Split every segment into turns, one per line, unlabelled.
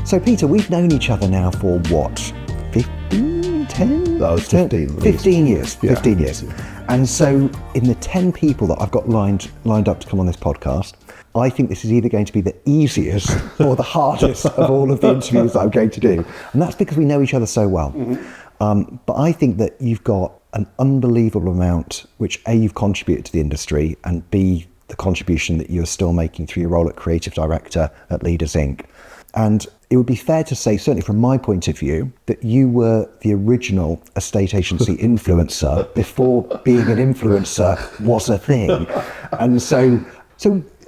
So Peter, we've known each other now for what, 15, 10?
No, it's 15.
15 years,
Yeah.
15 years. And so in the 10 people that I've got lined up to come on this podcast, I think this is either going to be the easiest or the hardest of all of the interviews that I'm going to do. And that's because we know each other so well. But I think that you've got an unbelievable amount, which A, you've contributed to the industry, and B, the contribution that you're still making through your role at Creative Director at Leaders Inc. And it would be fair to say, certainly from my point of view, that you were the original estate agency influencer before being an influencer was a thing. And so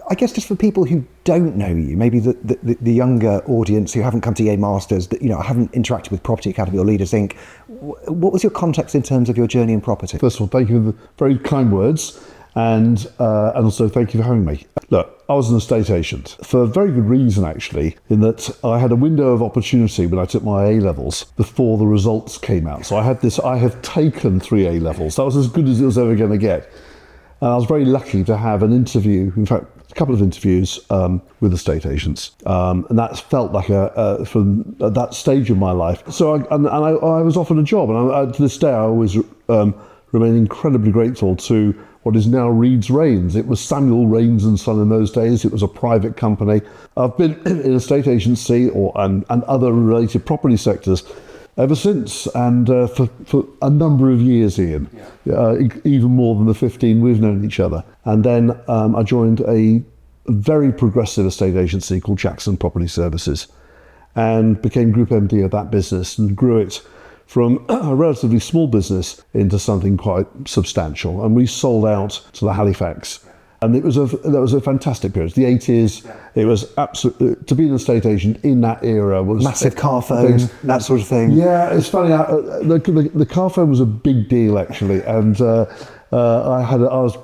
I guess just for people who don't know you, maybe the younger audience who haven't come to EA Masters, that haven't interacted with Property Academy or Leaders Inc., what was your context in terms of your journey in property?
First of all, thank you for the very kind words, and also thank you for having me. Look, I was an estate agent for a very good reason, actually, in that I had a window of opportunity when I took my A-levels before the results came out. So I have taken 3 A-levels. That was as good as it was ever going to get. And I was very lucky to have an interview, in fact, a couple of interviews with estate agents. And that felt like from that stage of my life. So I was offered a job. And to this day, I always remain incredibly grateful to what is now Reeds Rains. It was Samuel Rains and Son in those days. It was a private company. I've been in estate agency and other related property sectors ever since, and for a number of years, Ian, even more than the 15 we've known each other. And then I joined a very progressive estate agency called Jackson Property Services and became Group MD of that business and grew it from a relatively small business into something quite substantial. And we sold out to the Halifax. And that was a fantastic period. The 80s, it was absolutely, to be an estate agent in that era was...
Massive car phone, that sort of thing.
Yeah, it's funny, the car phone was a big deal, actually. And I was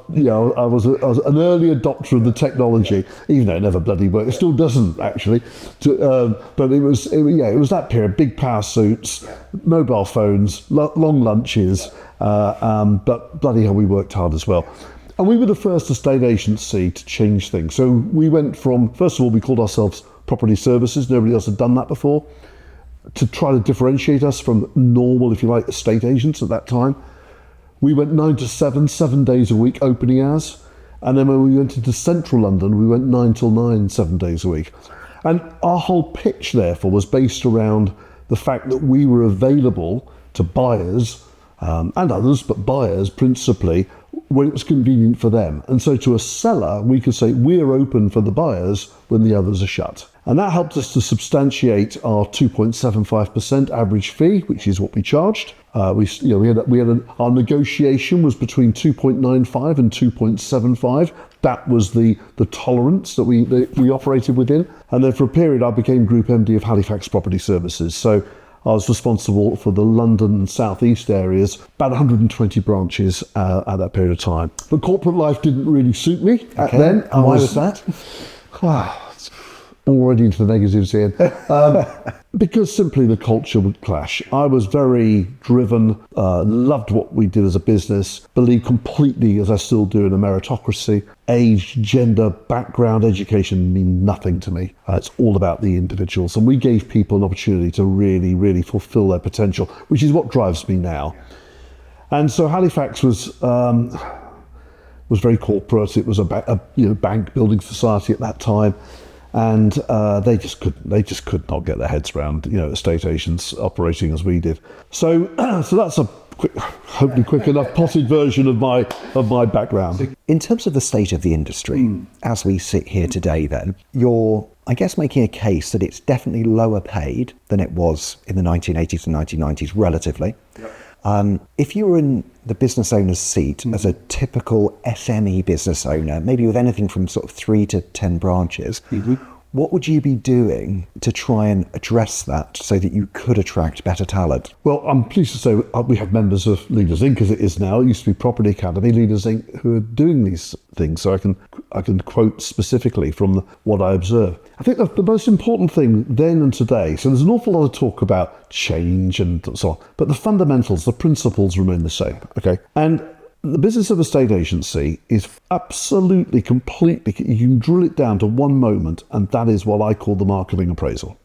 an early adopter of the technology, even though it never bloody worked. It still doesn't, actually. But it was that period, big power suits, mobile phones, long lunches, but bloody hell, we worked hard as well. And we were the first estate agency to change things. So we went from, first of all, we called ourselves Property Services. Nobody else had done that before. To try to differentiate us from normal, if you like, estate agents at that time. We went 9 to 7 days a week, opening hours. And then when we went into central London, we went 9 till 9, 7 days a week. And our whole pitch, therefore, was based around the fact that we were available to buyers and others, but buyers principally, when it was convenient for them. And so to a seller, we could say, we're open for the buyers when the others are shut. And that helped us to substantiate our 2.75% average fee, which is what we charged. Our negotiation was between 2.95 and 2.75. That was the tolerance that we operated within. And then for a period, I became Group MD of Halifax Property Services. So I was responsible for the London and South East areas, about 120 branches at that period of time. But corporate life didn't really suit me back then.
And why was that?
Already into the negatives here. Because simply the culture would clash. I was very driven, loved what we did as a business, believed completely, as I still do, in a meritocracy. Age, gender, background, education mean nothing to me. It's all about the individuals. And we gave people an opportunity to really, really fulfill their potential, which is what drives me now. And so Halifax was very corporate. It was a bank building society at that time. And they just could not get their heads around, estate agents operating as we did. So that's a hopefully quick enough potted version of my background.
In terms of the state of the industry, as we sit here today, then you're, I guess, making a case that it's definitely lower paid than it was in the 1980s and 1990s, relatively. Yep. If you were in the business owner's seat as a typical SME business owner, maybe with anything from sort of 3 to 10 branches, what would you be doing to try and address that so that you could attract better talent?
Well, I'm pleased to say we have members of Leaders Inc. as it is now. It used to be Property Academy, Leaders Inc. who are doing these things. So I can quote specifically from what I observe. I think the most important thing then and today, so there's an awful lot of talk about change and so on, but the fundamentals, the principles remain the same, okay? And the business of a estate agency is absolutely, completely, you can drill it down to one moment, and that is what I call the marketing appraisal.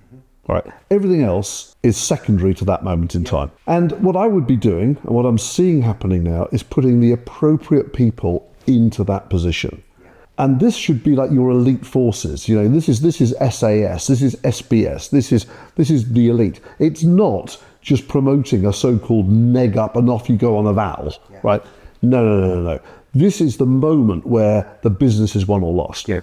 All right. Everything else is secondary to that moment in time. And what I would be doing, and what I'm seeing happening now, is putting the appropriate people into that position. And this should be like your elite forces. You know, this is SAS, this is SBS, this is the elite. It's not just promoting a so-called neg up and off you go on a val, right? No. This is the moment where the business is won or lost.
Yeah.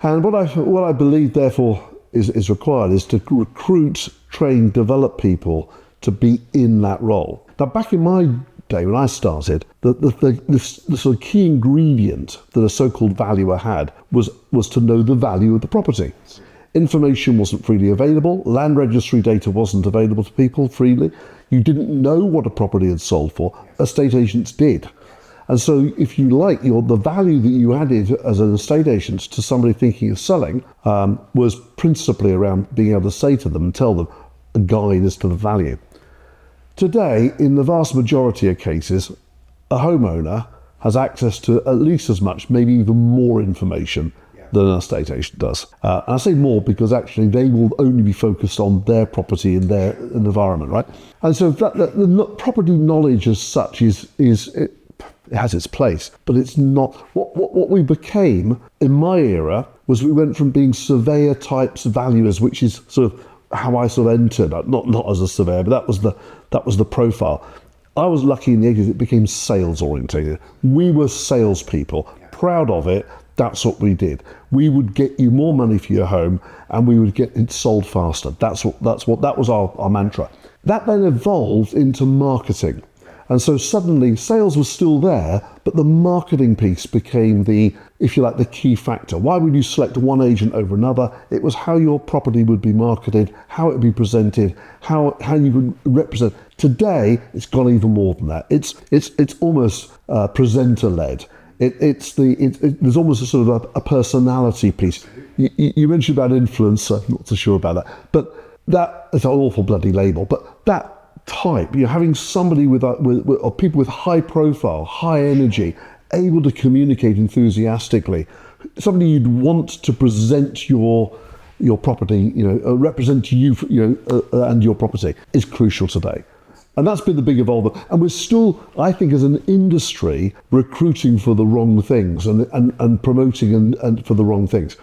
And what I believe, therefore, is required is to recruit, train, develop people to be in that role. Now, back in my day when I started, the sort of key ingredient that a so-called valuer had was to know the value of the property. Information wasn't freely available. Land registry data wasn't available to people freely. You didn't know what a property had sold for. Estate agents did. And so, if you like, the value that you added as an estate agent to somebody thinking of selling was principally around being able to say to them and tell them a guide as to the value. Today, in the vast majority of cases, a homeowner has access to at least as much, maybe even more information than an estate agent does. And I say more because actually they will only be focused on their property and their environment, right? And so the property knowledge as such it has its place, but it's not what we became in my era. Was we went from being surveyor types valuers, which is sort of how I sort of entered, not as a surveyor, but that was the profile. I was lucky in the 80s; it became sales orientated. We were salespeople, proud of it. That's what we did. We would get you more money for your home, and we would get it sold faster. That was our mantra. That then evolved into marketing. And so suddenly sales was still there, but the marketing piece became the, if you like, the key factor. Why would you select one agent over another? It was how your property would be marketed, how it would be presented, how you would represent. Today, it's gone even more than that. It's almost presenter-led. There's almost a sort of a personality piece. You mentioned about influencer, I'm not so sure about that, but that is an awful bloody label, but that type, having somebody with or people with high profile, high energy, able to communicate enthusiastically, somebody you'd want to present your property, represent you, and your property is crucial today. And that's been the big evolvement. And we're still, I think, as an industry, recruiting for the wrong things and promoting and for the wrong things.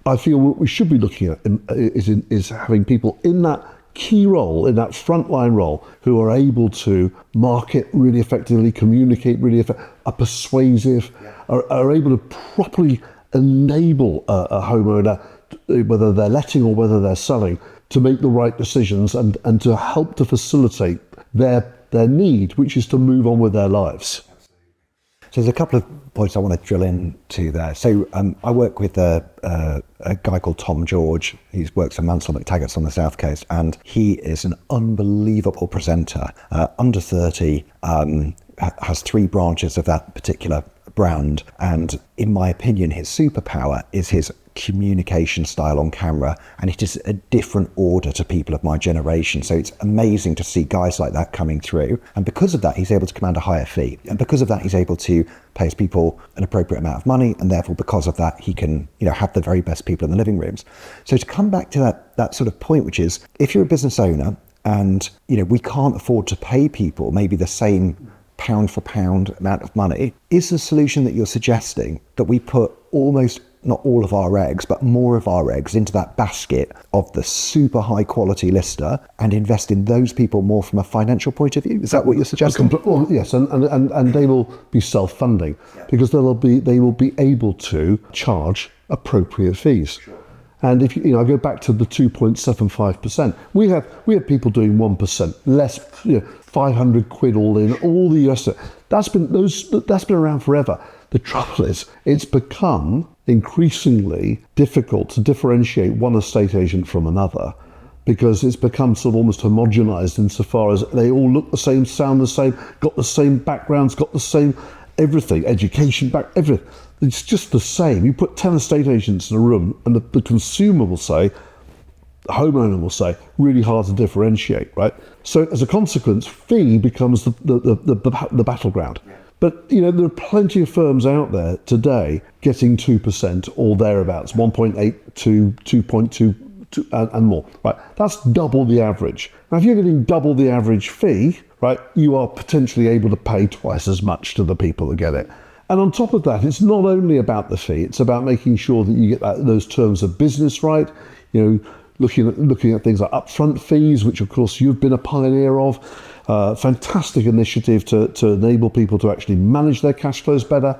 I feel what we should be looking at is having people in that key role, in that frontline role, who are able to market really effectively, communicate really effectively, are persuasive, are able to properly enable a homeowner, whether they're letting or whether they're selling, to make the right decisions and to help to facilitate their need, which is to move on with their lives.
So there's a couple of points I want to drill into there. So I work with a guy called Tom George. He works for Mansell McTaggart's on the South Coast, and he is an unbelievable presenter. Under 30, has 3 branches of that particular brand, and in my opinion, his superpower is his communication style on camera, and it is a different order to people of my generation. So it's amazing to see guys like that coming through, and because of that he's able to command a higher fee, and because of that he's able to pay his people an appropriate amount of money, and therefore because of that he can have the very best people in the living rooms. So to come back to that sort of point, which is, if you're a business owner and we can't afford to pay people maybe the same pound for pound amount of money, is the solution that you're suggesting that we put almost not all of our eggs, but more of our eggs into that basket of the super high quality lister and invest in those people more from a financial point of view? Is that what you're suggesting?
Well, yes, and they will be self-funding because they will be able to charge appropriate fees. Sure. And if I go back to the 2.75%, we have people doing 1% less, 500 quid all in, all the rest of it. That's been around forever. The trouble is, it's become increasingly difficult to differentiate one estate agent from another, because it's become sort of almost homogenized insofar as they all look the same, sound the same, got the same backgrounds, got the same everything, education everything. It's just the same. You put 10 estate agents in a room and the consumer will say, the homeowner will say, really hard to differentiate, right? So as a consequence, fee becomes the battleground. But there are plenty of firms out there today getting 2% or thereabouts, 1.8 to 2.2 and more, right? That's double the average. Now, if you're getting double the average fee, right, you are potentially able to pay twice as much to the people that get it. And on top of that, it's not only about the fee, it's about making sure that you get those terms of business right, looking at things like upfront fees, which of course you've been a pioneer of. Fantastic initiative to enable people to actually manage their cash flows better,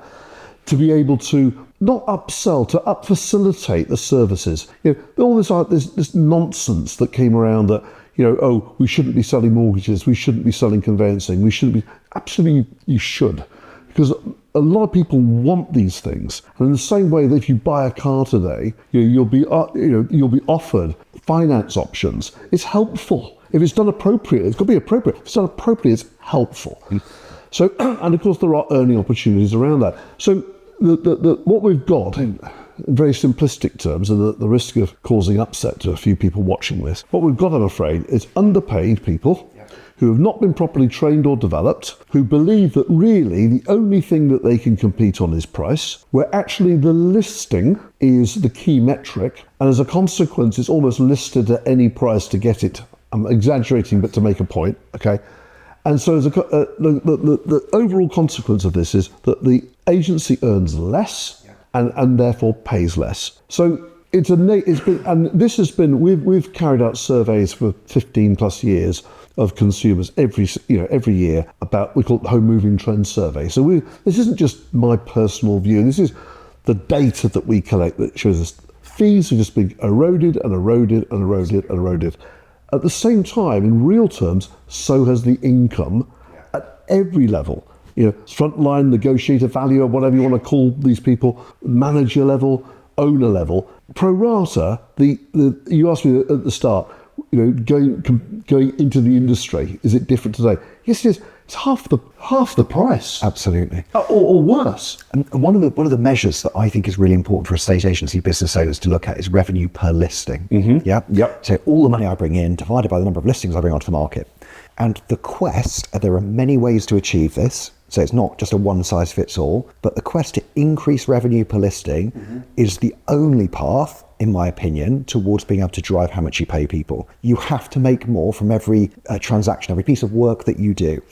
to be able to not upsell, to facilitate the services. All this nonsense that came around that, we shouldn't be selling mortgages, we shouldn't be selling conveyancing, we shouldn't be. Absolutely, you should. Because a lot of people want these things, and in the same way that if you buy a car today, you'll be offered finance options. It's helpful if it's done appropriately. It's got to be appropriate. If it's done appropriately, it's helpful. So, and of course, there are earning opportunities around that. So, what we've got in very simplistic terms, and the risk of causing upset to a few people watching this, what we've got, I'm afraid, is underpaid people who have not been properly trained or developed, who believe that really the only thing that they can compete on is price, where actually the listing is the key metric, and as a consequence it's almost listed at any price to get it. I'm exaggerating, but to make a point, okay? And so the overall consequence of this is that the agency earns less and therefore pays less. So we've carried out surveys for 15 plus years of consumers every year about, we call it the Home Moving Trend Survey. So this isn't just my personal view, this is the data that we collect that shows us fees have just been eroded and eroded and eroded and eroded. At the same time, in real terms, so has the income at every level. Frontline, negotiator, valuer, whatever you want to call these people, manager level, owner level. Pro rata, you asked me at the start, going into the industry, is it different today? Yes, it is. It's half the price.
Absolutely.
Or worse.
And one of the measures that I think is really important for estate agency business owners to look at is revenue per listing.
Mm-hmm.
Yeah.
Yep.
So all the money I bring in divided by the number of listings I bring onto the market. And the quest, there are many ways to achieve this. So it's not just a one size fits all, but the quest to increase revenue per listing is the only path, in my opinion, towards being able to drive how much you pay people. You have to make more from every transaction, every piece of work that you do.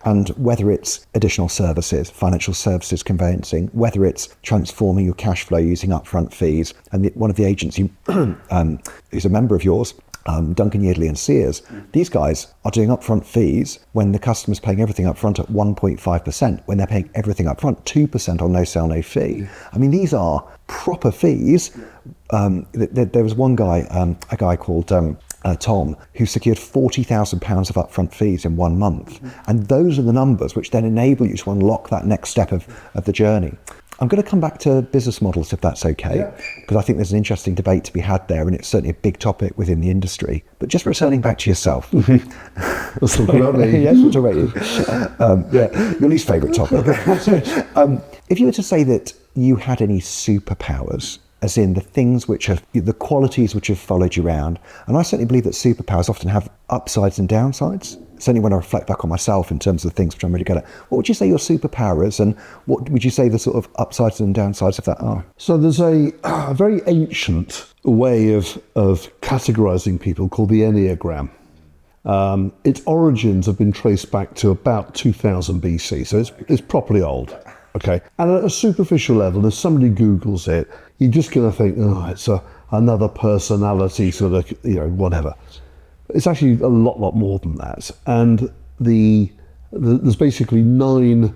And whether it's additional services, financial services, conveyancing, whether it's transforming your cash flow using upfront fees, and one of the agents who's a member of yours, Duncan Yeardley and Sears, these guys are doing upfront fees when the customer's paying everything upfront at 1.5%, when they're paying everything upfront 2% on no sale, no fee. I mean, these are proper fees. There was one guy, a guy called Tom, who secured £40,000 of upfront fees in 1 month. And those are the numbers which then enable you to unlock that next step of the journey. I'm going to come back to business models, if that's okay, because I think there's an interesting debate to be had there, and it's certainly a big topic within the industry. But just returning back to yourself.
Let's talk about me.
Yes, we'll talk about you. Your least favourite topic. If you were to say that you had any superpowers, as in the things the qualities which have followed you around, and I certainly believe that superpowers often have upsides and downsides. Certainly when I reflect back on myself in terms of the things which I'm really good at. What would you say your superpower is, and what would you say the sort of upsides and downsides of that are?
So there's a very ancient way of categorizing people called the Enneagram. Its origins have been traced back to about 2000 BC, so it's properly old. Okay, and at a superficial level, if somebody Googles it, you're just going to think, it's another personality sort of, whatever. It's actually a lot more than that. And there's basically 9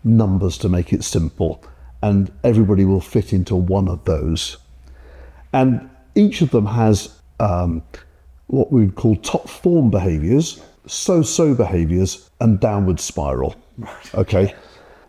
numbers to make it simple, and everybody will fit into one of those. And each of them has what we would call top form behaviours, so-so behaviours, and downward spiral. Okay.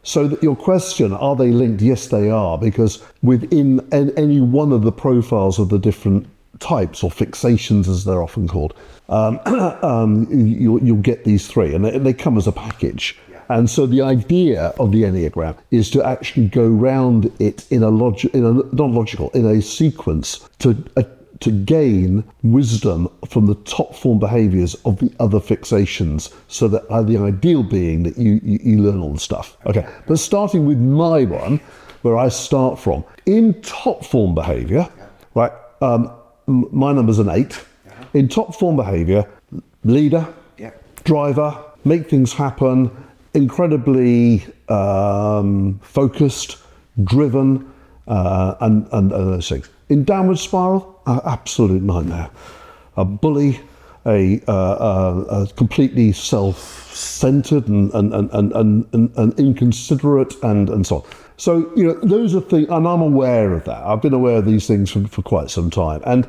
So that your question, are they linked? Yes, they are, because within any one of the profiles of the different types or fixations, as they're often called, you'll get these 3, and they come as a package. And so the idea of the Enneagram is to actually go round it in a sequence to gain wisdom from the top form behaviours of the other fixations, so that the ideal being that you learn all the stuff. Okay, but starting with my one, where I start from, in top form behaviour, right, my number's an 8. In top form behaviour, leader, driver, make things happen, incredibly focused, driven, and those things. In downward spiral, absolute nightmare. A bully, a completely self-centered and inconsiderate, and so on. So, those are things, and I'm aware of that. I've been aware of these things for quite some time. And,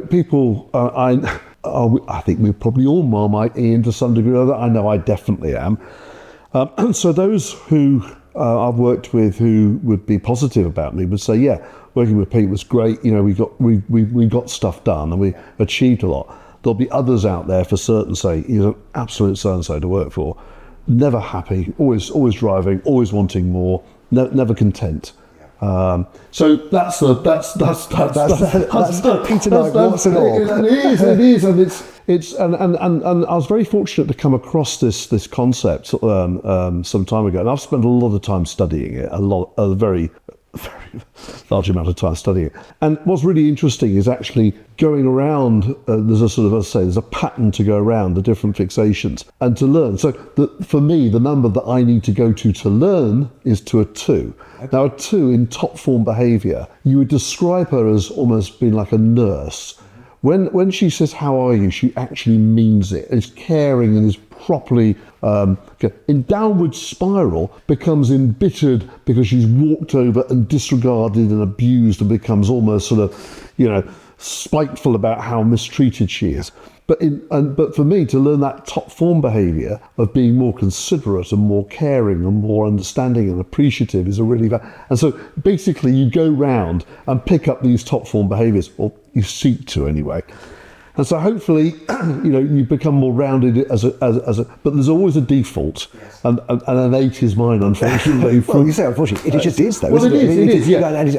people, I think we probably all Marmite Ian to some degree or other. I know I definitely am. So those who I've worked with who would be positive about me would say, yeah, working with Pete was great. We got stuff done and we achieved a lot. There'll be others out there for certain say he's an absolute so-and-so to work for. Never happy, always driving, always wanting more, never content. So that's
Peter Knight, what's it all?
It is, and I was very fortunate to come across this concept some time ago, and I've spent a lot of time studying it, a very large amount of time studying it. And what's really interesting is actually going around. There's a sort of, there's a pattern to go around the different fixations and to learn. So for me, the number that I need to go to learn is to a 2. Okay. Now, a 2 in top form behaviour, you would describe her as almost being like a nurse. When she says, how are you, she actually means it, is caring and is properly, in downward spiral, becomes embittered because she's walked over and disregarded and abused and becomes almost sort of, spiteful about how mistreated she is. But for me, to learn that top form behaviour of being more considerate and more caring and more understanding and appreciative is a really and so basically you go round and pick up these top form behaviours, or you seek to anyway. And so hopefully, you become more rounded as a. But there's always a default, and an 8 is mine, unfortunately.
Well, you say unfortunately, it just is though.
Well,
isn't
it is. Yeah.
And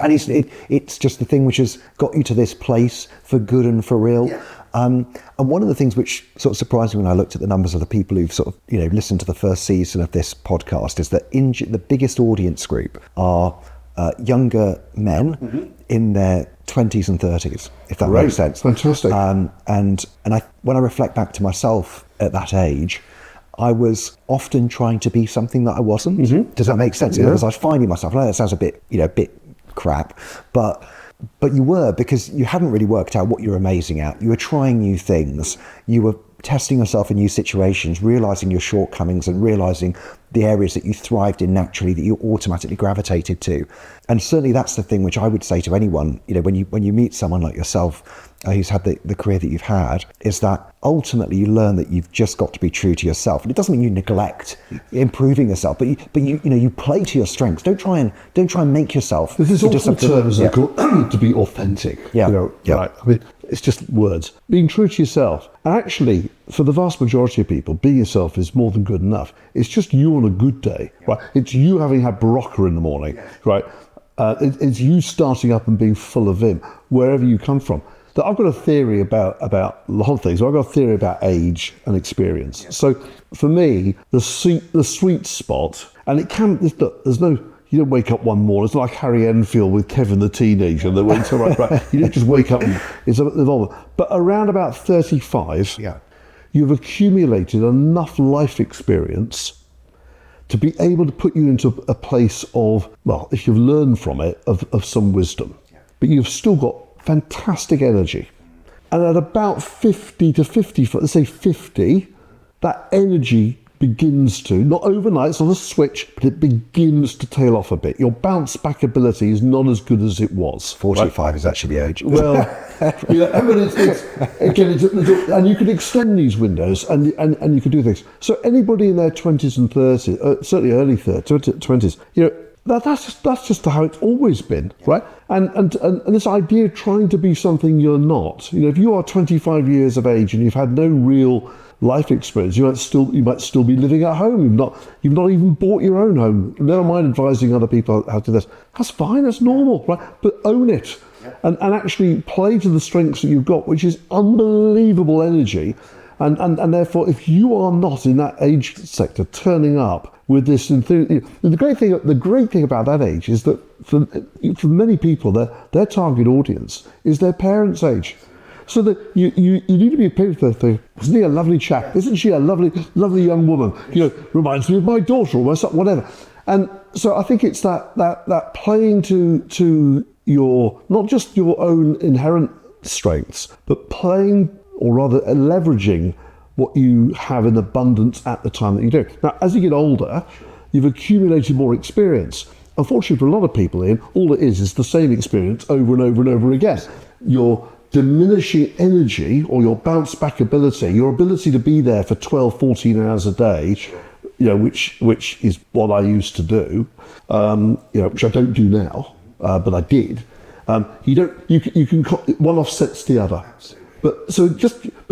it's just the thing which has got you to this place for good and for real. Yeah. And one of the things which sort of surprised me when I looked at the numbers of the people who've sort of, listened to the first season of this podcast is that the biggest audience group are younger men in their 20s and 30s, if that makes sense.
Fantastic.
And when I reflect back to myself at that age, I was often trying to be something that I wasn't. Mm-hmm. Does that make sense? Because I was finding myself, I know that sounds a bit crap, but you were, because you hadn't really worked out what you were amazing at. You were trying new things. You were testing yourself in new situations, realising your shortcomings and realising the areas that you thrived in naturally, that you automatically gravitated to. And certainly that's the thing which I would say to anyone, when you meet someone like yourself who's had the career that you've had, is that ultimately you learn that you've just got to be true to yourself. And it doesn't mean you neglect improving yourself, but you play to your strengths. Don't try and make yourself.
This is also terms to be authentic.
Yeah.
Right. I mean, it's just words. Being true to yourself. And actually, for the vast majority of people, being yourself is more than good enough. It's just you on a good day, right? It's you having had Barocca in the morning, right? It's you starting up and being full of vim, wherever you come from. I've got a theory about a lot of things. I've got a theory about age and experience. Yeah. So for me, the sweet spot, and it can, there's no, you don't wake up one morning. It's like Harry Enfield with Kevin the teenager that wakes up right. You don't just wake up and it's evolving. But around about 35, you've accumulated enough life experience to be able to put you into a place of, well, if you've learned from it, of some wisdom. Yeah. But you've still got fantastic energy. And at about 50 to 50, let's say 50, that energy begins to, not overnight, it's not a switch, but it begins to tail off a bit. Your bounce back ability is not as good as it was.
45 right? Is actually the age.
Well, and you can extend these windows and you can do things. So anybody in their 20s and 30s, certainly early 20s, that's just how it's always been, right? And this idea of trying to be something you're not. If you are 25 years of age and you've had no real life experience, you might still be living at home. You've not even bought your own home. Never mind advising other people how to do this. That's fine. That's normal, right? But own it, and actually play to the strengths that you've got, which is unbelievable energy. And therefore, if you are not in that age sector turning up with this enthusiasm, the great thing about that age is that for many people, their target audience is their parents' age. So that you need to be paid for the isn't he a lovely chap? Isn't she a lovely young woman? Reminds me of my daughter or my son, whatever. And so I think it's that playing to your, not just your own inherent strengths, but playing, or rather leveraging what you have in abundance at the time that you do. Now, as you get older, you've accumulated more experience. Unfortunately for a lot of people, Ian, all it is the same experience over and over and over again. Your diminishing energy, or your bounce back ability, your ability to be there for 12, 14 hours a day, which is what I used to do, which I don't do now, but I did. You can one offsets the other. But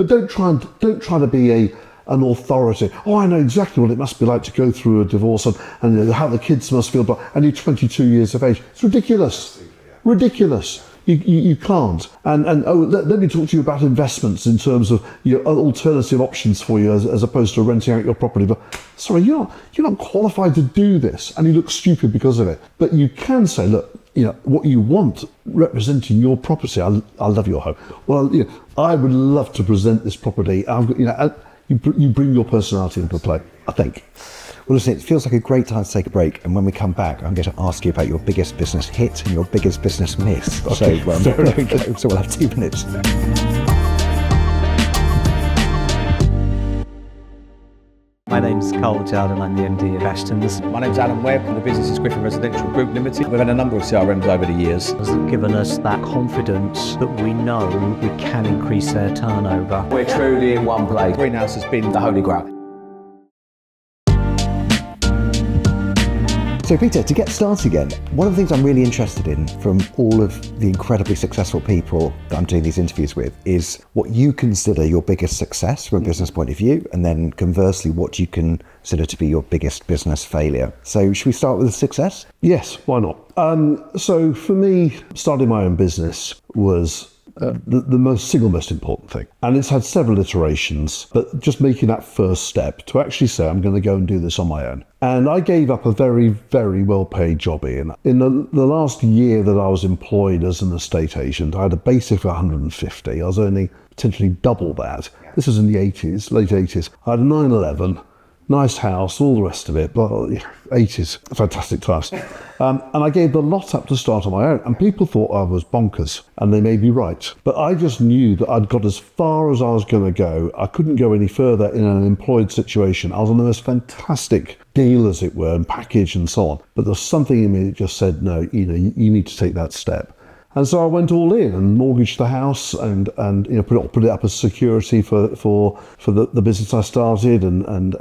don't try to be an authority. Oh, I know exactly what it must be like to go through a divorce and how the kids must feel. But and you're 22 years of age. It's ridiculous. Ridiculous. You can't. Let me talk to you about investments in terms of alternative options for you as opposed to renting out your property. But sorry, you're not qualified to do this, and you look stupid because of it. But you can say, look, what you want representing your property. I love your home. Well, I would love to present this property. I've got, you bring your personality into play, I think.
Well, listen, it feels like a great time to take a break, and when we come back, I'm going to ask you about your biggest business hit and your biggest business miss.
Okay,
So we'll have 2 minutes.
My name's Carl Jard and I'm the MD of Ashton's.
My name's Alan Webb and the business is Griffin Residential Group Limited. We've had a number of CRMs over the years.
Has given us that confidence that we know we can increase their turnover.
We're truly in one place. Greenhouse has been the holy grail.
So Peter, to get started again, one of the things I'm really interested in from all of the incredibly successful people that I'm doing these interviews with is what you consider your biggest success from a business point of view, and then conversely, what you consider to be your biggest business failure. So should we start with the success?
Yes, why not? So for me, starting my own business was the single most important thing. And it's had several iterations, but just making that first step to actually say, I'm going to go and do this on my own. And I gave up a very, very well-paid job, Ian. In the last year that I was employed as an estate agent, I had a basic of 150. I was earning potentially double that. This was in the 80s, late 80s. I had a 911, nice house, all the rest of it, but 80s, fantastic times. And I gave the lot up to start on my own, and people thought I was bonkers, and they may be right. But I just knew that I'd got as far as I was going to go. I couldn't go any further in an employed situation. I was on the most fantastic deal, as it were, and package and so on. But there was something in me that just said, no, you need to take that step. And so I went all in and mortgaged the house and put it up as security for the business I started and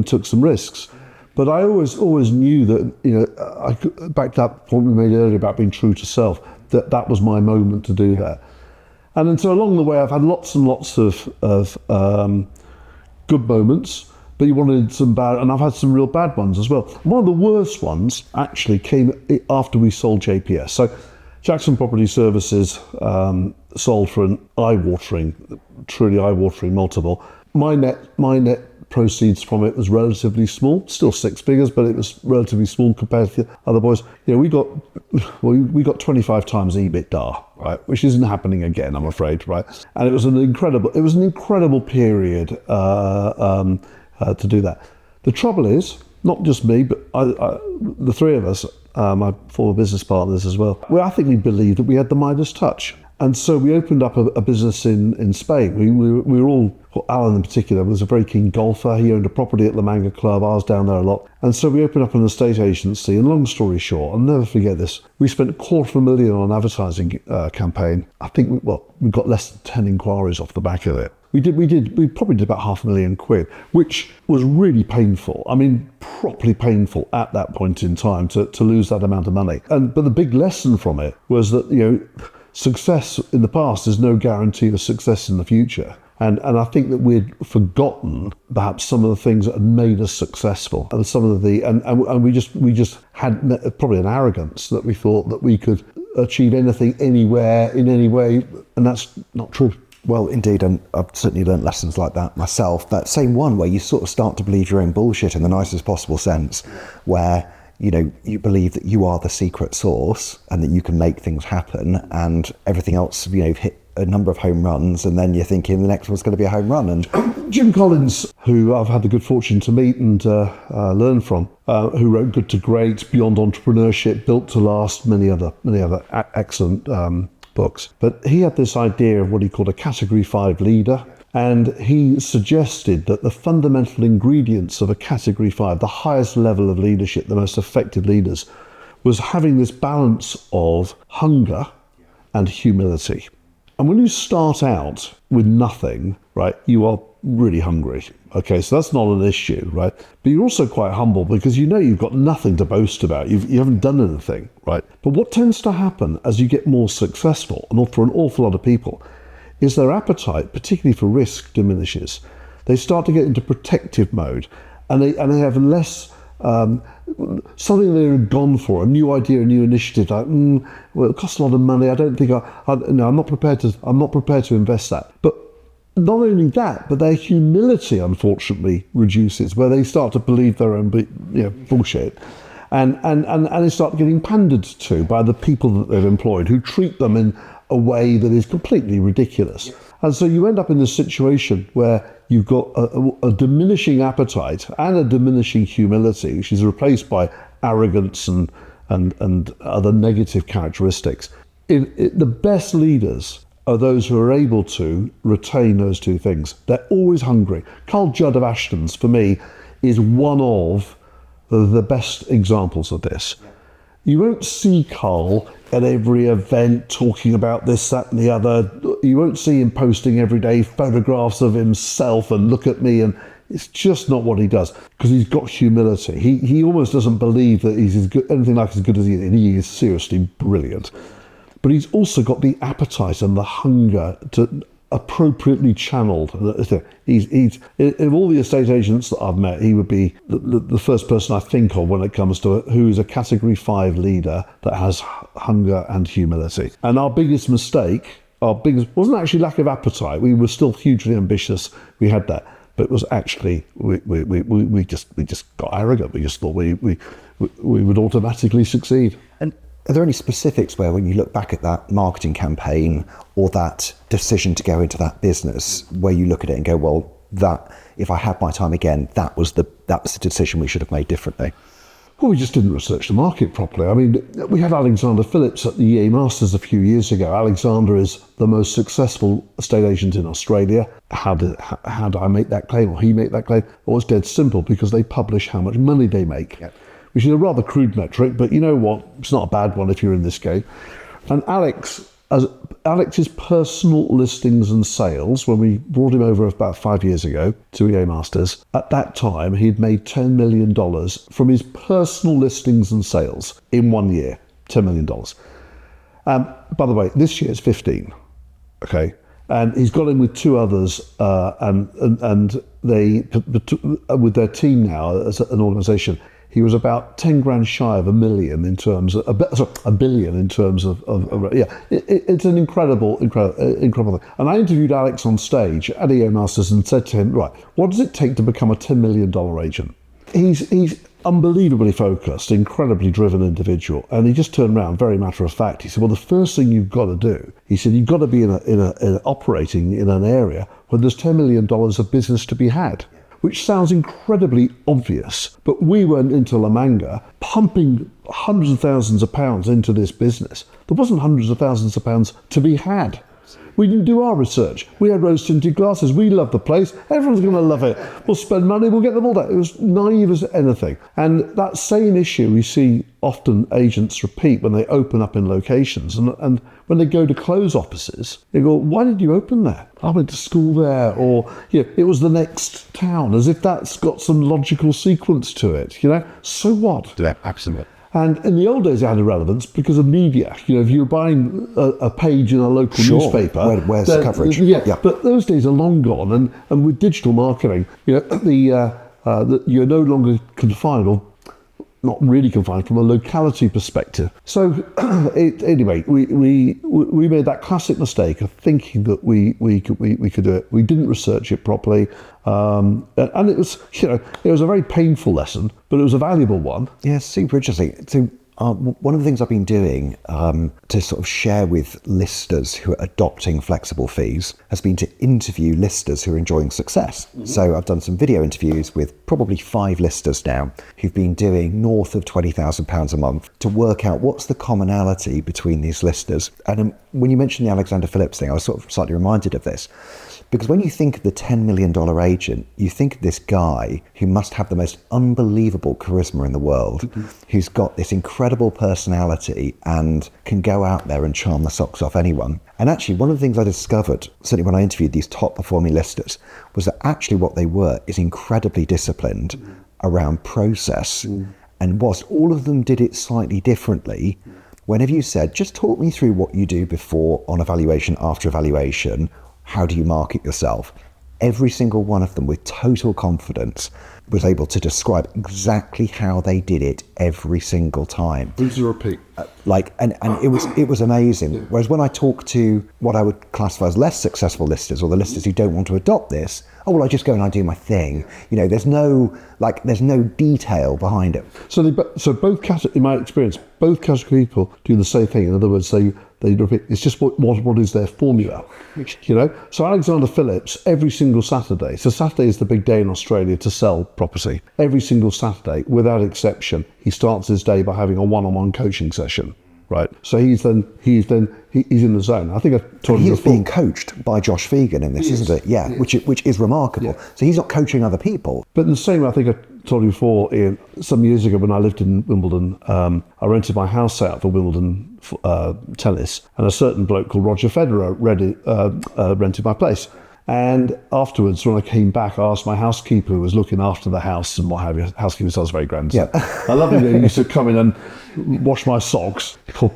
took some risks. But I always knew that back to that point we made earlier about being true to self, that was my moment to do that. And so along the way I've had lots and lots of good moments. But you wanted some bad, and I've had some real bad ones as well. One of the worst ones actually came after we sold JPS. So Jackson Property Services sold for an truly eye-watering multiple. My net proceeds from it was relatively small, still 6 figures, but it was relatively small compared to the other boys. We got 25 times EBITDA, right, which isn't happening again, I'm afraid, right. And it was an incredible period. To do that. The trouble is, not just me, but the three of us, my former business partners as well, I think we believed that we had the Midas touch. And so we opened up a business in Spain. We were all, Alan in particular, was a very keen golfer. He owned a property at La Manga Club. I was down there a lot. And so we opened up an estate agency. And long story short, I'll never forget this. We spent $250,000 on an advertising campaign. I think we got less than 10 inquiries off the back of it. We probably did about £500,000, which was really painful. I mean, properly painful at that point in time to lose that amount of money. But the big lesson from it was that, success in the past is no guarantee of success in the future. And I think that we'd forgotten perhaps some of the things that had made us successful, and some of and we just had probably an arrogance that we thought that we could achieve anything, anywhere, in any way, and that's not true.
Well, indeed, and I've certainly learned lessons like that myself. That same one where you sort of start to believe your own bullshit in the nicest possible sense, where you believe that you are the secret sauce and that you can make things happen, and everything else, hit a number of home runs, and then you're thinking the next one's going to be a home run. And
Jim Collins, who I've had the good fortune to meet and learn from, who wrote Good to Great, Beyond Entrepreneurship, Built to Last, many other excellent books. But he had this idea of what he called a Category 5 leader. And he suggested that the fundamental ingredients of a Category 5, the highest level of leadership, the most effective leaders, was having this balance of hunger and humility. And when you start out with nothing, right, you are really hungry. Okay, so that's not an issue, right? But you're also quite humble because you've got nothing to boast about. You haven't done anything, right? But what tends to happen as you get more successful, and for an awful lot of people, is their appetite, particularly for risk, diminishes. They start to get into protective mode, and they have less something they're gone for, a new idea, a new initiative. Like, well, it costs a lot of money. I don't think I'm not prepared to invest that. But not only that, but their humility, unfortunately, reduces, where they start to believe their own bullshit. And they start getting pandered to by the people that they've employed, who treat them in a way that is completely ridiculous. And so you end up in this situation where you've got a diminishing appetite and a diminishing humility, which is replaced by arrogance and other negative characteristics. The best leaders are those who are able to retain those two things. They're always hungry. Carl Judd of Ashton's, for me, is one of the best examples of this. You won't see Carl at every event talking about this, that and the other. You won't see him posting every day photographs of himself and look at me, and it's just not what he does, because he's got humility. He almost doesn't believe that he's anything like as good as he is, and he is seriously brilliant. But he's also got the appetite and the hunger to appropriately channeled. He's of all the estate agents that I've met, he would be the first person I think of when it comes to who is a Category 5 leader that has hunger and humility. And our biggest mistake, wasn't actually lack of appetite. We were still hugely ambitious. We had that, but it was actually we just got arrogant. We just thought we would automatically succeed.
And are there any specifics where, when you look back at that marketing campaign or that decision to go into that business, where you look at it and go, well, that if I had my time again, that was the decision we should have made differently?
Well, we just didn't research the market properly. I mean, we had Alexander Phillips at the EA Masters a few years ago. Alexander is the most successful estate agent in Australia. How did I make that claim, or he make that claim? Well, it's dead simple, because they publish how much money they make. Yep. Which is a rather crude metric, but you know what? It's not a bad one if you're in this game. And Alex's personal listings and sales, when we brought him over about 5 years ago to EA Masters, at that time he'd made $10 million from his personal listings and sales in 1 year. $10 million. By the way, this year it's 15. Okay. And he's got in with two others, and they, with their team now as an organisation, he was about 10 grand shy of $1 billion in terms of $1 billion in terms of it's an incredible thing. And I interviewed Alex on stage at EA Masters and said to him, right, what does it take to become a $10 million agent? He's unbelievably focused, incredibly driven individual, and he just turned around, very matter of fact. He said, well, the first thing you've got to do, he said, you've got to be operating in an area where there's $10 million of business to be had. Which sounds incredibly obvious, but we went into La Manga pumping hundreds of thousands of pounds into this business. There wasn't hundreds of thousands of pounds to be had. We didn't do our research. We had rose-tinted glasses. We love the place. Everyone's going to love it. We'll spend money. We'll get them all that. It was naive as anything. And that same issue we see often agents repeat when they open up in locations. And when they go to close offices, they go, why did you open there? I went to school there. Or it was the next town, as if that's got some logical sequence to it. So what?
Yeah, absolutely.
And in the old days, it had a relevance because of media. If you were buying a page in a local newspaper,
where's the coverage?
Yeah, but those days are long gone. And with digital marketing, you're no longer confined, or not really confined from a locality perspective. So anyway, we made that classic mistake of thinking that we could do it. We didn't research it properly, and it was it was a very painful lesson, but it was a valuable one.
Yeah, super interesting. So one of the things I've been doing to sort of share with listers who are adopting flexible fees has been to interview listers who are enjoying success. Mm-hmm. So I've done some video interviews with probably 5 listers now who've been doing north of £20,000 a month to work out what's the commonality between these listers. And when you mentioned the Alexander Phillips thing, I was sort of slightly reminded of this. Because when you think of the $10 million agent, you think of this guy who must have the most unbelievable charisma in the world, mm-hmm. who's got this incredible personality and can go out there and charm the socks off anyone. And actually, one of the things I discovered, certainly when I interviewed these top performing listers, was that actually what they were is incredibly disciplined mm-hmm. around process. Mm-hmm. And whilst all of them did it slightly differently, whenever you said, just talk me through what you do before on evaluation, after evaluation, how do you market yourself? Every single one of them with total confidence was able to describe exactly how they did it every single time.
Please repeat.
And it was amazing. Yeah. Whereas when I talk to what I would classify as less successful listers or the listers who don't want to adopt this, oh well, I just go and I do my thing. There's no detail behind it. So
both categories, in my experience, both categories of people do the same thing. In other words, they repeat. It's just what is their formula, So Alexander Phillips, every single Saturday. So Saturday is the big day in Australia to sell property. Every single Saturday, without exception, he starts his day by having a one-on-one coaching session. Right, so he's in the zone. I think I told you
he's being coached by Josh Fegan in this, isn't it? Yeah, which is remarkable. Yeah. So he's not coaching other people.
But in the same way, I think I told you before, Ian, some years ago when I lived in Wimbledon, I rented my house out for Wimbledon tennis, and a certain bloke called Roger Federer rented my place. And afterwards, when I came back, I asked my housekeeper who was looking after the house and what have you. Housekeeper sounds very grand.
Yeah.
I love it. He used to come in and wash my socks. Poor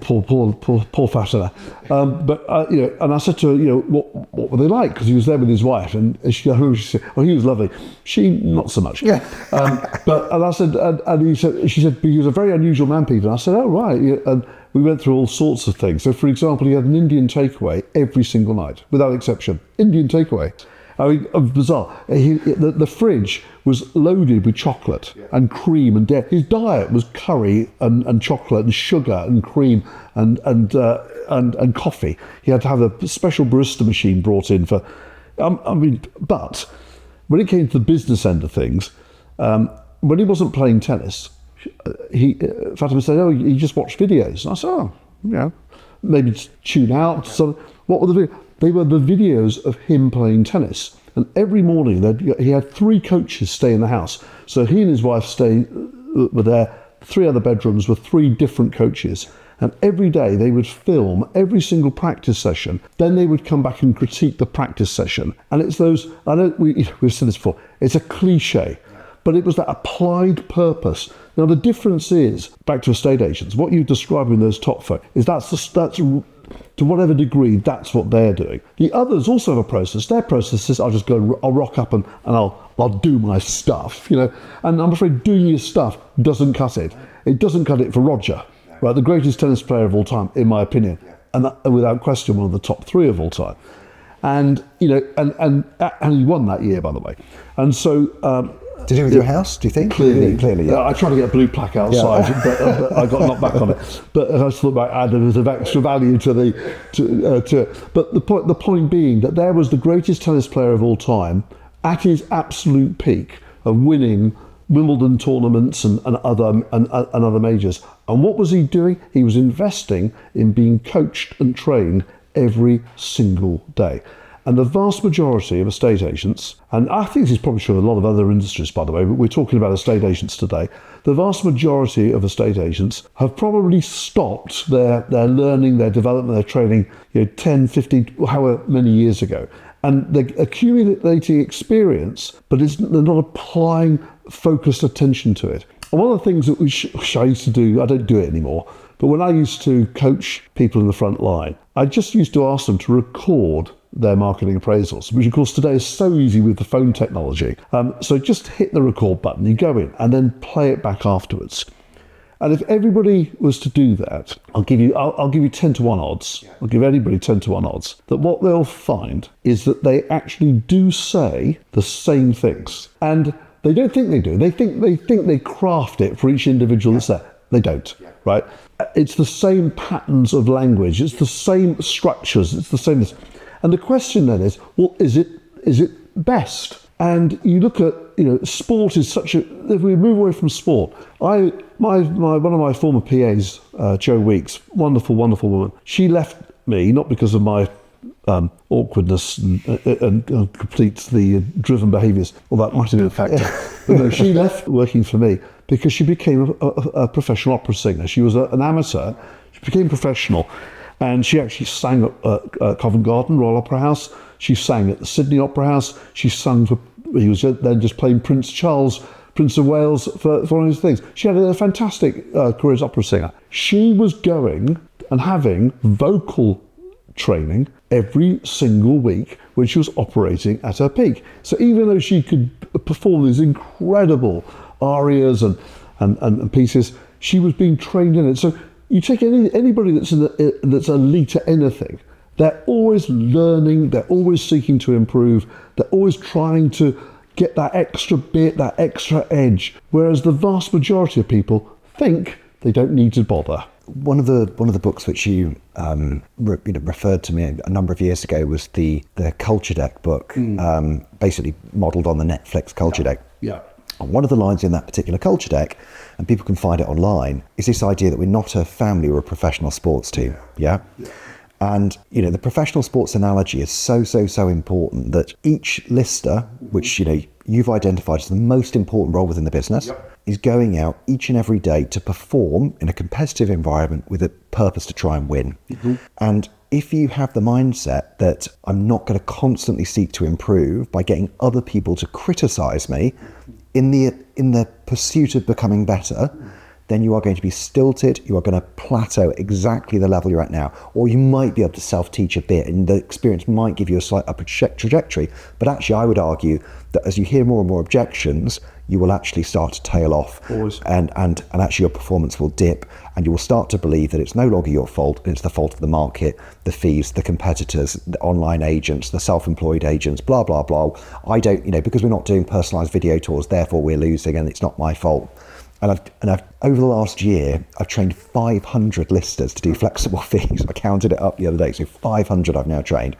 fatter. And I said to her, what were they like? Because he was there with his wife, and she said, oh, he was lovely. She, not so much.
Yeah.
And I said, she said, but he was a very unusual man, Peter. And I said, oh right. Yeah. And we went through all sorts of things. So, for example, he had an Indian takeaway every single night, without exception. Indian takeaway. I mean, bizarre. The fridge was loaded with chocolate and cream and dairy. His diet was curry and chocolate and sugar and cream and coffee. He had to have a special barista machine brought in for. But when it came to the business end of things, when he wasn't playing tennis, Fatima said, oh, you just watch videos. And I said, maybe tune out. So what were the videos? They were the videos of him playing tennis. And every morning he had 3 coaches stay in the house. So he and his wife were there, 3 other bedrooms with 3 different coaches. And every day they would film every single practice session. Then they would come back and critique the practice session. And it's those, I know we've said this before, it's a cliche, but it was that applied purpose. Now the difference is, back to estate agents, what you describe in those top folk is that's to whatever degree, that's what they're doing. The others also have a process. Their process is, I'll rock up and I'll do my stuff, And I'm afraid doing your stuff doesn't cut it. It doesn't cut it for Roger, right? The greatest tennis player of all time, in my opinion, and without question, one of the top 3 of all time. And and he won that year, by the way. And so.
To do with your house, do you think?
Clearly, yeah. I tried to get a blue plaque outside, but I got knocked back on it. But I thought I added a bit of extra value to it. But the point being that there was the greatest tennis player of all time at his absolute peak of winning Wimbledon tournaments and other majors. And what was he doing? He was investing in being coached and trained every single day. And the vast majority of estate agents, and I think this is probably true of a lot of other industries, by the way, but we're talking about estate agents today, the vast majority of estate agents have probably stopped their learning, their development, their training 10, 15, however many years ago. And they're accumulating experience, but they're not applying focused attention to it. And one of the things that which I used to do, I don't do it anymore, but when I used to coach people in the front line, I just used to ask them to record their marketing appraisals, which of course today is so easy with the phone technology. So just hit the record button, you go in and then play it back afterwards. And if everybody was to do that, I'll give you 10 to 1 odds. I'll give anybody 10 to 1 odds that what they'll find is that they actually do say the same things. And they don't think they do. They think they craft it for each individual that's there. They don't, right? It's the same patterns of language. It's the same structures. It's the same. And the question then is, well, is it best? And you look at, sport is such a. If we move away from sport, one of my former PAs, Jo Weeks, wonderful woman. She left me not because of my awkwardness and completely driven behaviours. Well, that might have been a factor. But no, she left working for me because she became a professional opera singer. She was an amateur. She became professional, and she actually sang at Covent Garden Royal Opera House. She sang at the Sydney Opera House. She sung for. He was then just playing Prince Charles, Prince of Wales, for one of his things. She had a fantastic career as opera singer. She was going and having vocal training every single week when she was operating at her peak. So even though she could perform these incredible arias and pieces, she was being trained in it. So you take anybody that's elite at anything, they're always learning, they're always seeking to improve, they're always trying to get that extra bit, that extra edge, whereas the vast majority of people think they don't need to bother.
One of the books which you referred to me a number of years ago was the Culture Deck book, basically modelled on the Netflix Culture Deck.
Yeah.
And one of the lines in that particular Culture Deck, and people can find it online, is this idea that we're not a family, we're a professional sports team. Yeah. And, the professional sports analogy is so important that each lister, which, you've identified as the most important role within the business, is going out each and every day to perform in a competitive environment with a purpose to try and win. Mm-hmm. And if you have the mindset that I'm not going to constantly seek to improve by getting other people to criticize me in the pursuit of becoming better, then you are going to be stilted, you are going to plateau at exactly the level you're at now. Or you might be able to self-teach a bit, and the experience might give you a slight upward trajectory. But actually, I would argue that as you hear more and more objections, you will actually start to tail off.
Always.
And actually your performance will dip, and you will start to believe that it's no longer your fault, and it's the fault of the market, the fees, the competitors, the online agents, the self-employed agents, blah, blah, blah. I don't, because we're not doing personalised video tours, therefore we're losing, and it's not my fault. And I've over the last year, I've trained 500 listers to do flexible fees. I counted it up the other day, so 500 I've now trained.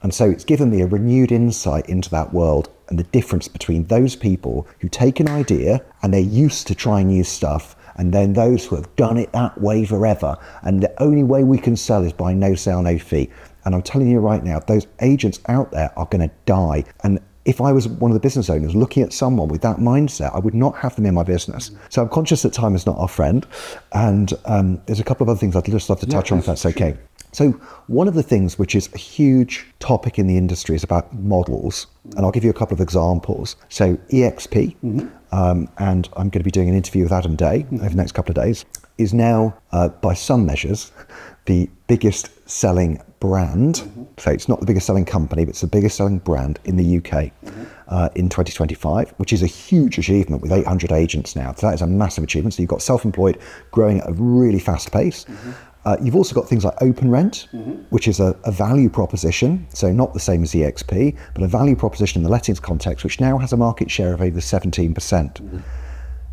And so it's given me a renewed insight into that world and the difference between those people who take an idea and they're used to trying new stuff, and then those who have done it that way forever. And the only way we can sell is by no sale, no fee. And I'm telling you right now, those agents out there are going to die. And if I was one of the business owners looking at someone with that mindset, I would not have them in my business. So I'm conscious that time is not our friend. And there's a couple of other things I'd just love to touch on, if that's okay. So one of the things which is a huge topic in the industry is about models. And I'll give you a couple of examples. So EXP, and I'm going to be doing an interview with Adam Day over the next couple of days, is now, by some measures, the biggest selling brand. So it's not the biggest selling company, but it's the biggest selling brand in the UK in 2025, which is a huge achievement with 800 agents now. So that is a massive achievement. So you've got self-employed growing at a really fast pace. You've also got things like open rent, which is a value proposition. So not the same as EXP, but a value proposition in the lettings context, which now has a market share of over 17%.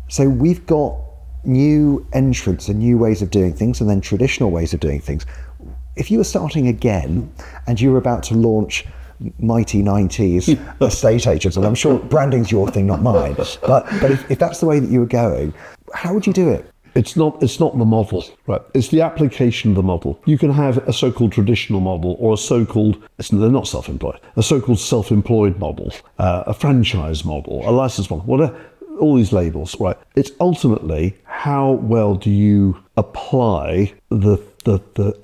So we've got new entrants and new ways of doing things, and then traditional ways of doing things. If you were starting again and you were about to launch mighty 90s estate agents, and I'm sure branding's your thing, not mine, but if that's the way that you were going, how would you do it?
It's not the model, right? It's the application of the model. You can have a so-called traditional model, or a so-called, they're not self-employed, a so-called self-employed model, a franchise model, a license model, whatever, all these labels, right? It's ultimately how well do you apply the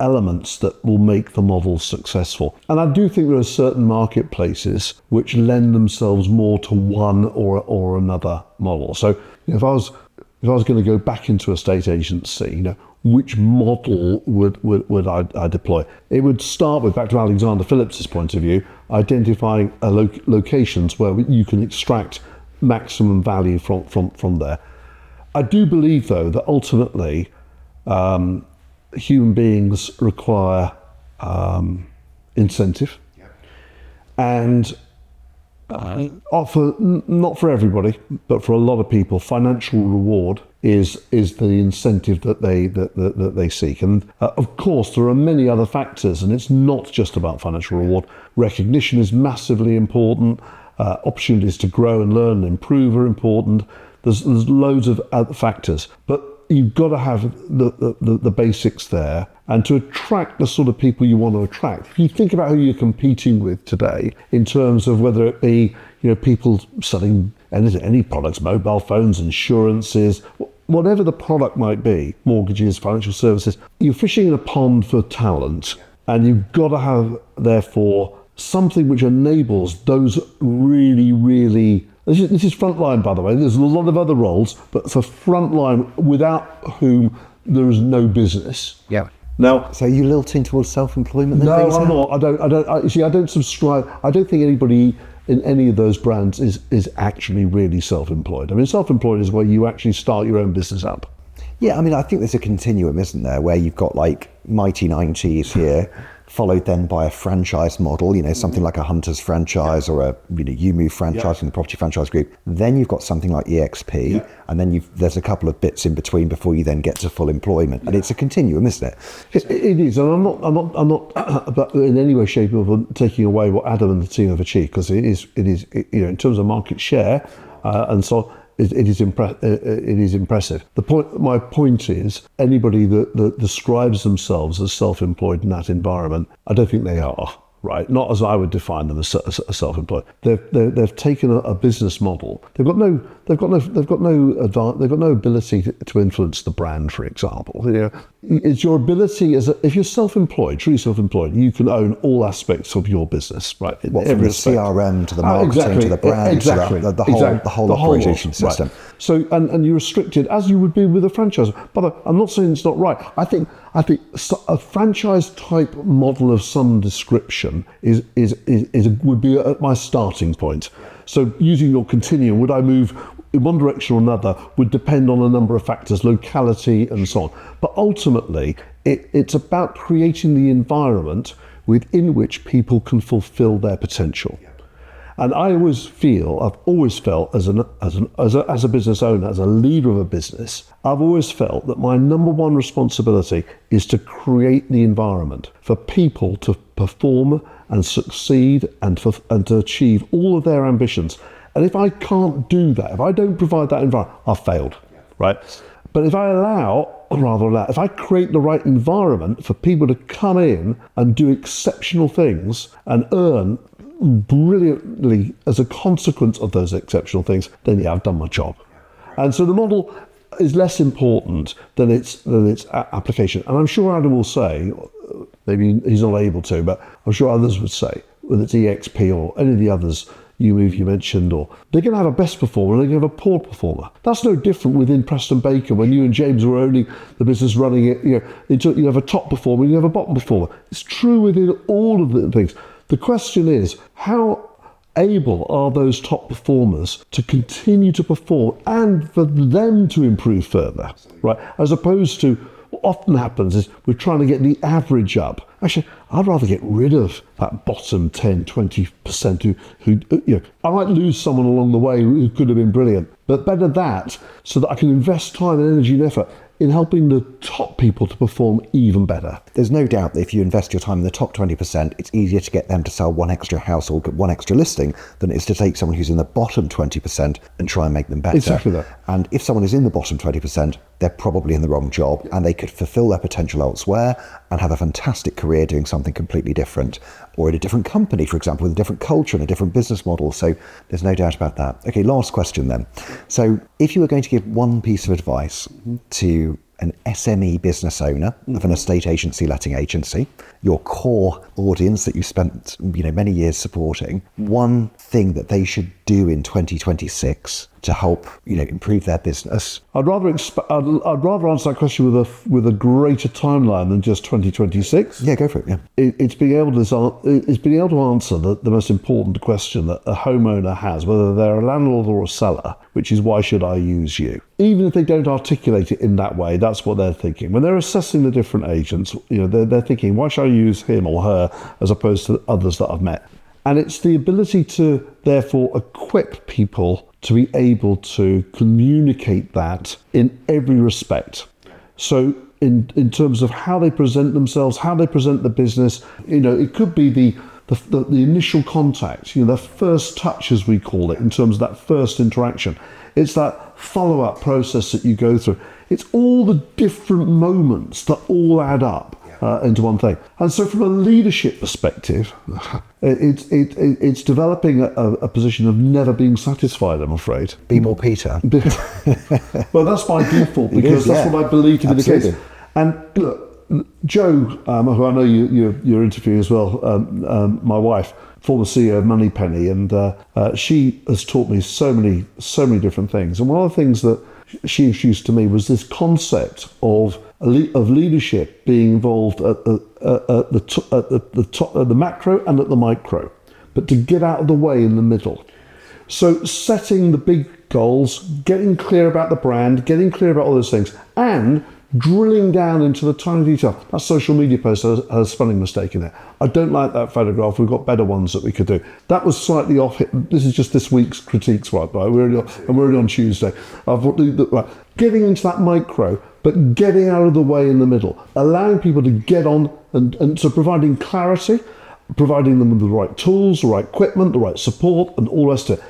elements that will make the model successful. And I do think there are certain marketplaces which lend themselves more to one or another model. So if I was going to go back into a estate agency, which model would I deploy? It would start with, back to Alexander Phillips's point of view, identifying locations where you can extract maximum value from there. I do believe, though, that ultimately human beings require incentive, and not for everybody, but for a lot of people, financial reward is the incentive that they seek. And of course, there are many other factors, and it's not just about financial reward. Recognition is massively important. Opportunities to grow and learn and improve are important. There's loads of other factors, but you've got to have the basics there. And to attract the sort of people you want to attract, if you think about who you're competing with today, in terms of whether it be people selling any products, mobile phones, insurances, whatever the product might be, mortgages, financial services, you're fishing in a pond for talent, and you've got to have, therefore, something which enables those really. This is frontline, by the way. There's a lot of other roles, but for frontline, without whom there is no business.
Yeah.
Now,
so are you lilting towards self-employment?
No, I'm not. I don't subscribe. I don't think anybody in any of those brands is actually really self-employed. I mean, self-employed is where you actually start your own business up.
Yeah, I mean, I think there's a continuum, isn't there, where you've got like Mighty 90s here, followed then by a franchise model, something like a Hunter's franchise or a YouMove franchise in the property franchise group. Then you've got something like EXP, and then there's a couple of bits in between before you then get to full employment. And it's a continuum, isn't it?
It is, and I'm not but in any way, shape, or form taking away what Adam and the team have achieved, because it is in terms of market share, and so. It is impressive. My point is, anybody that describes themselves as self-employed in that environment, I don't think they are. Right, not as I would define them as self-employed. They've taken a business model. They've got no ability to influence the brand, for example. It's your ability if you're self-employed, truly self-employed, you can own all aspects of your business, right?
From the CRM to the marketing to the brand, to the whole operating system.
Right. So and you're restricted as you would be with a franchise. But I'm not saying it's not right. I think a franchise type model of some description would be at my starting point. So using your continuum, would I move in one direction or another would depend on a number of factors, locality and so on. But ultimately, it's about creating the environment within which people can fulfill their potential. And I've always felt as a business owner, as a leader of a business, I've always felt that my number one responsibility is to create the environment for people to perform and succeed and to achieve all of their ambitions. And if I can't do that, if I don't provide that environment, I've failed, right? But if I create the right environment for people to come in and do exceptional things and earn brilliantly as a consequence of those exceptional things, then I've done my job. And so the model is less important than its application. And I'm sure Adam will say, maybe he's not able to, but I'm sure others would say, whether it's EXP or any of the others you mentioned, or they're going to have a best performer and they're going to have a poor performer. That's no different within Preston Baker when you and James were owning the business, running it. You have a top performer and you have a bottom performer. It's true within all of the things. The question is, how able are those top performers to continue to perform and for them to improve further, right? As opposed to what often happens is we're trying to get the average up. Actually, I'd rather get rid of that bottom 10, 20% who I might lose someone along the way who could have been brilliant, but better that so that I can invest time and energy and effort in helping the top people to perform even better.
There's no doubt that if you invest your time in the top 20%, it's easier to get them to sell one extra house or get one extra listing than it is to take someone who's in the bottom 20% and try and make them better.
Exactly that.
And if someone is in the bottom 20%, they're probably in the wrong job and they could fulfill their potential elsewhere and have a fantastic career doing something completely different, or in a different company, for example, with a different culture and a different business model. So there's no doubt about that. Okay, last question then. So if you were going to give one piece of advice to an SME business owner of an estate agency, letting agency, your core audience that you spent many years supporting, one thing that they should do in 2026 to help, improve their business?
I'd rather answer that question with a greater timeline than just 2026.
Yeah, go for it. Yeah.
It's being able to answer the most important question that a homeowner has, whether they're a landlord or a seller, which is, why should I use you? Even if they don't articulate it in that way, that's what they're thinking. When they're assessing the different agents, they're thinking, why should I use him or her as opposed to others that I've met? And it's the ability to therefore equip people to be able to communicate that in every respect. So in terms of how they present themselves, how they present the business, it could be the initial contact, the first touch, as we call it, in terms of that first interaction. It's that follow-up process that you go through. It's all the different moments that all add up into one thing. And so from a leadership perspective, it's developing a position of never being satisfied, I'm afraid.
Be more Peter.
Well, that's by default, because that's what I believe to be
Absolutely.
the case. And look, Jo, who I know you're interviewing as well, my wife, former CEO of Moneypenny, and she has taught me so many different things. And one of the things that she introduced to me was this concept of leadership being involved at the macro and at the micro, but to get out of the way in the middle. So setting the big goals, getting clear about the brand, getting clear about all those things, and drilling down into the tiny detail. That social media post has a spelling mistake in it. I don't like that photograph. We've got better ones that we could do. That was slightly off. This is just this week's critiques, right? We're already on Tuesday. Getting into that micro, but getting out of the way in the middle, allowing people to get on, and so providing clarity, providing them with the right tools, the right equipment, the right support, and all the rest of it.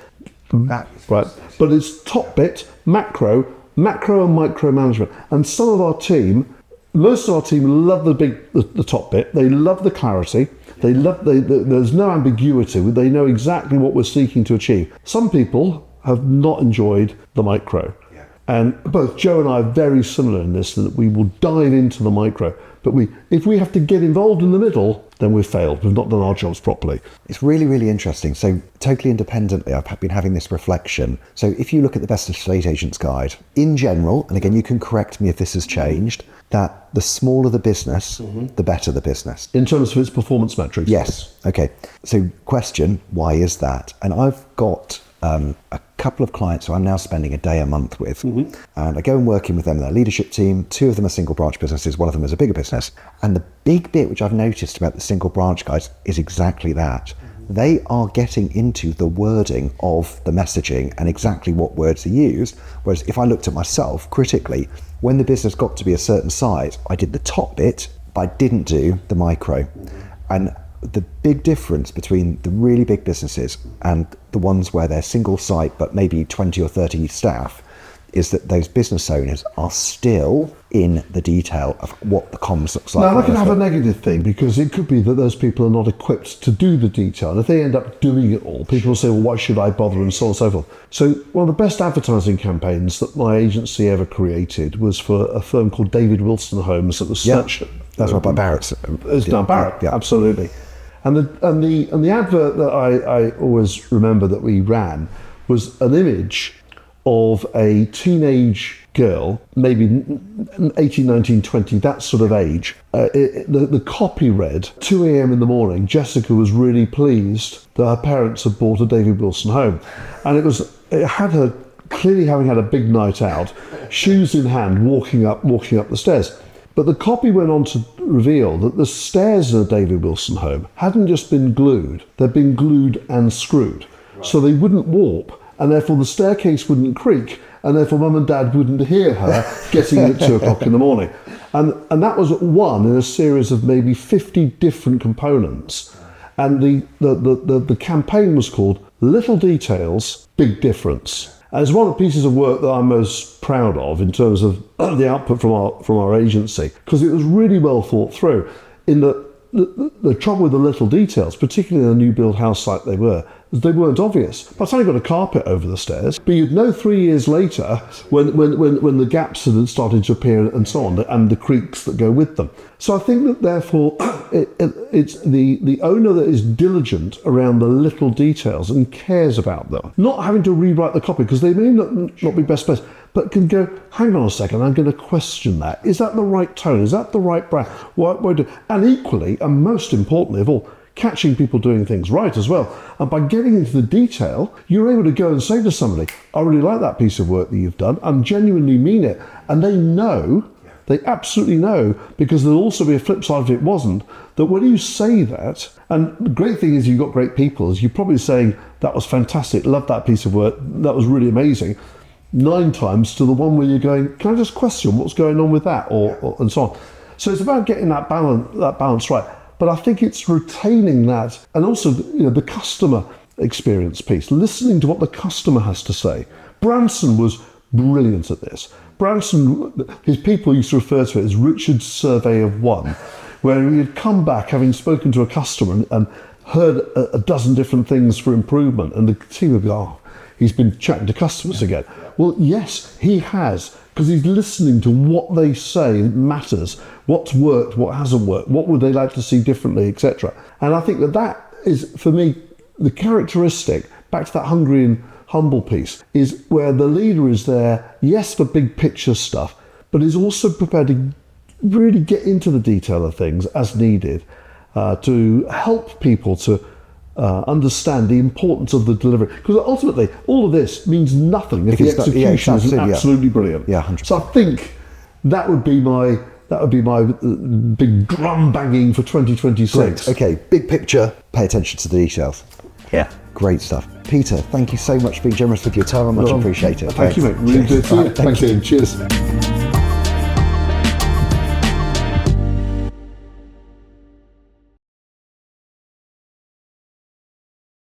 Right. But it's top bit, macro and micro management. And some of our team, most of our team love the top bit. They love the clarity. There's no ambiguity. They know exactly what we're seeking to achieve. Some people have not enjoyed the micro. Yeah. And both Jo and I are very similar in this, that we will dive into the micro. But if we have to get involved in the middle, then we've failed. We've not done our jobs properly.
It's really, really interesting. So totally independently, I've been having this reflection. So if you look at the Best Estate Agents Guide, in general, and again, you can correct me if this has changed, that the smaller the business, the better the business.
In terms of its performance metrics?
Yes. Okay. So question, why is that? And I've got a couple of clients who I'm now spending a day a month with, and I go and work in with them in their leadership team. 2 of them are single branch businesses, one of them is a bigger business. And the big bit which I've noticed about the single branch guys is exactly that. They are getting into the wording of the messaging and exactly what words are used. Whereas if I looked at myself critically, when the business got to be a certain size, I did the top bit, but I didn't do the micro. And the big difference between the really big businesses and the ones where they're single site but maybe 20 or 30 staff is that those business owners are still in the detail of what the comms looks like.
Now, that can have a negative thing, because it could be that those people are not equipped to do the detail. And if they end up doing it all, people will say, well, why should I bother, and so on and so forth. So one of the best advertising campaigns that my agency ever created was for a firm called David Wilson Homes that was
that's right, by Barrett's.
It's now Barrett, absolutely. And the advert that I always remember that we ran was an image of a teenage girl, maybe 18, 19, 20, that sort of age. The copy read, 2 a.m. in the morning, Jessica was really pleased that her parents had bought a David Wilson home. And it had her clearly having had a big night out, shoes in hand, walking up the stairs. But the copy went on to reveal that the stairs of the David Wilson home hadn't just been glued, they'd been glued and screwed. Right. So they wouldn't warp, and therefore the staircase wouldn't creak, and therefore Mum and Dad wouldn't hear her getting in at 2 o'clock in the morning. And that was one in a series of maybe 50 different components. And the campaign was called Little Details, Big Difference. And it's one of the pieces of work that I'm most proud of in terms of the output from our agency, because it was really well thought through. In the trouble with the little details, particularly in a new build house site they weren't obvious. By the time you got a carpet over the stairs, but you'd know 3 years later when the gaps had started to appear and so on, and the creaks that go with them. So I think that therefore it's the owner that is diligent around the little details and cares about them, not having to rewrite the copy because they may not be best place, but can go, hang on a second, I'm going to question that. Is that the right tone? Is that the right brand? And equally, and most importantly of all, catching people doing things right as well. And by getting into the detail, you're able to go and say to somebody, I really like that piece of work that you've done, and genuinely mean it. And they know, they absolutely know, because there'll also be a flip side if it wasn't, that when you say that, and the great thing is you've got great people, is you're probably saying, that was fantastic, love that piece of work, that was really amazing, 9 times to the one where you're going, can I just question what's going on with that, or and so on. So it's about getting that balance right. But I think it's retaining that, and also the customer experience piece, listening to what the customer has to say. Branson was brilliant at this. Branson, his people used to refer to it as Richard's survey of one, where he had come back having spoken to a customer and heard a dozen different things for improvement, and the team would go, oh, he's been chatting to customers again. Well, yes, he has, because he's listening to what they say matters, what's worked, what hasn't worked, what would they like to see differently, etc. And I think that is, for me, the characteristic, back to that hungry and humble piece, is where the leader is there, yes, for big picture stuff, but is also prepared to really get into the detail of things as needed to help people to understand the importance of the delivery, because ultimately all of this means nothing if the execution isn't absolutely brilliant.
Yeah, 100%.
So I think that would be my big drum banging for 2026.
Great. Okay, big picture, pay attention to the details.
Yeah.
Great stuff. Peter, thank you so much for being generous with your time. I much appreciate it.
Thank you, mate. Really good. Thank you. Cheers.